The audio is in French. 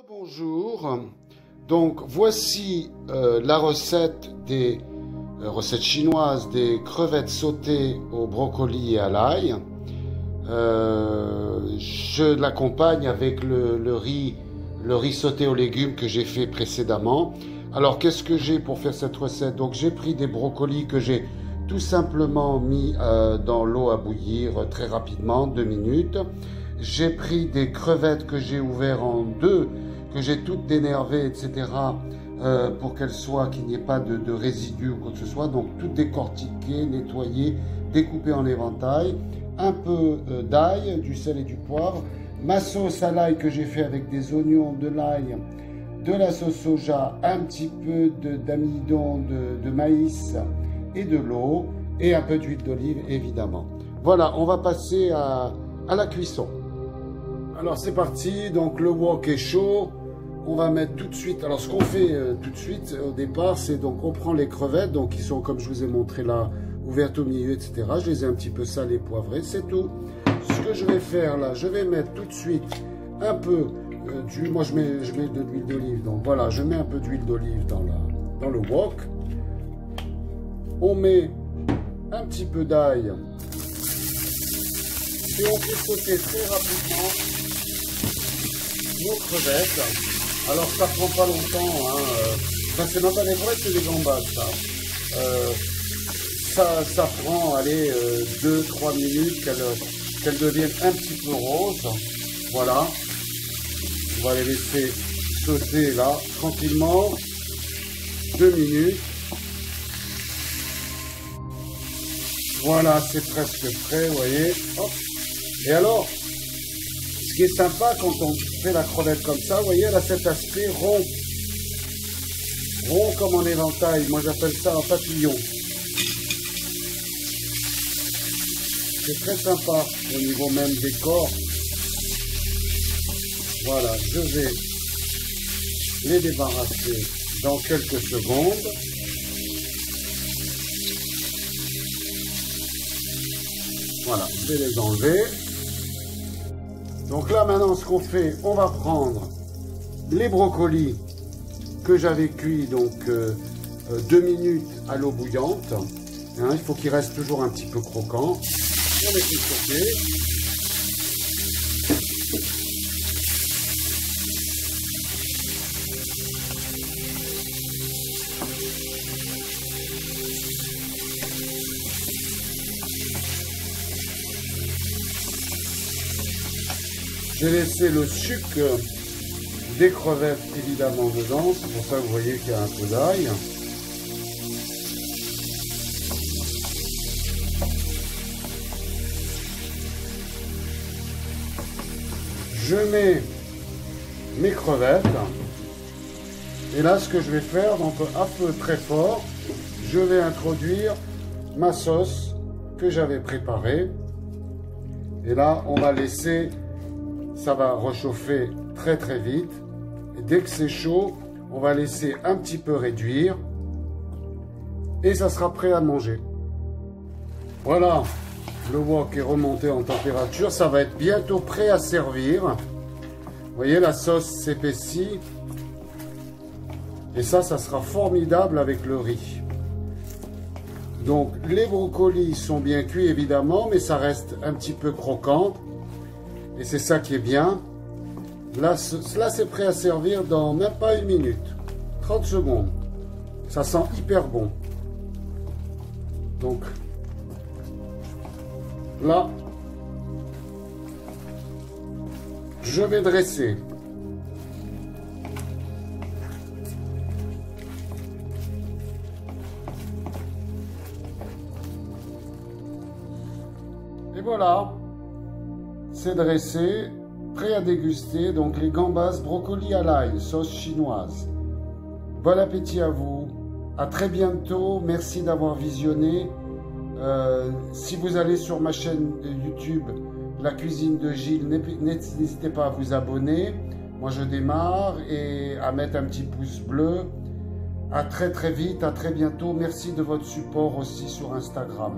Bonjour, donc voici la recette des recettes chinoises des crevettes sautées au brocoli et à l'ail. Je l'accompagne avec le riz sauté aux légumes que j'ai fait précédemment. Alors qu'est-ce que j'ai pour faire cette recette? Donc j'ai pris des brocolis que j'ai tout simplement mis dans l'eau à bouillir très rapidement, 2 minutes. J'ai pris des crevettes que j'ai ouvertes en deux, que j'ai toutes dénervées, etc. Pour qu'elles soient, qu'il n'y ait pas de résidus ou quoi que ce soit. Donc toutes décortiquées, nettoyées, découpées en éventail. Un peu d'ail, du sel et du poivre. Ma sauce à l'ail que j'ai fait avec des oignons, de l'ail, de la sauce soja, un petit peu d'amidon de maïs et de l'eau. Et un peu d'huile d'olive, évidemment. Voilà, on va passer à la cuisson. Alors c'est parti, donc le wok est chaud, on va mettre tout de suite, alors ce qu'on fait tout de suite au départ, c'est donc on prend les crevettes, donc qui sont comme je vous ai montré là, ouvertes au milieu, etc. Je les ai un petit peu salées, poivrées, c'est tout. Ce que je vais faire là, je vais mettre tout de suite un peu moi je mets de l'huile d'olive, donc voilà, je mets un peu d'huile d'olive dans le wok. On met un petit peu d'ail. Et on fait sauter très rapidement nos crevettes. Alors ça prend pas longtemps, hein. Enfin, c'est même pas des crevettes, c'est des gambas, ça prend, allez, 2-3 minutes qu'elles deviennent un petit peu roses. Voilà. On va les laisser sauter là, tranquillement. 2 minutes. Voilà, c'est presque prêt, vous voyez. Hop. Et alors, ce qui est sympa quand on fait la crevette comme ça, vous voyez, elle a cet aspect rond. Rond comme en éventail. Moi, j'appelle ça un papillon. C'est très sympa au niveau même des corps. Voilà, je vais les débarrasser dans quelques secondes. Voilà, je vais les enlever. Donc là, maintenant, ce qu'on fait, on va prendre les brocolis que j'avais cuits, donc 2 minutes à l'eau bouillante. Hein, il faut qu'ils restent toujours un petit peu croquants. On les fait sauter. J'ai laissé le sucre des crevettes évidemment dedans, c'est pour ça que vous voyez qu'il y a un peu d'ail. Je mets mes crevettes et là ce que je vais faire, donc à feu très fort, je vais introduire ma sauce que j'avais préparée et là on va laisser. Ça va réchauffer très très vite. Et dès que c'est chaud, on va laisser un petit peu réduire. Et ça sera prêt à manger. Voilà, le wok est remonté en température. Ça va être bientôt prêt à servir. Vous voyez, la sauce s'épaissit. Et ça sera formidable avec le riz. Donc, les brocolis sont bien cuits évidemment, mais ça reste un petit peu croquant. Et c'est ça qui est bien. Là, c'est prêt à servir dans même pas 1 minute. 30 secondes. Ça sent hyper bon. Donc, là, je vais dresser. Et voilà. C'est dressé, prêt à déguster, donc les gambas brocolis à l'ail, sauce chinoise. Bon appétit à vous, à très bientôt, merci d'avoir visionné. Si vous allez sur ma chaîne YouTube, La Cuisine de Gilles, n'hésitez pas à vous abonner. Moi je démarre et à mettre un petit pouce bleu. À très très vite, à très bientôt, merci de votre support aussi sur Instagram.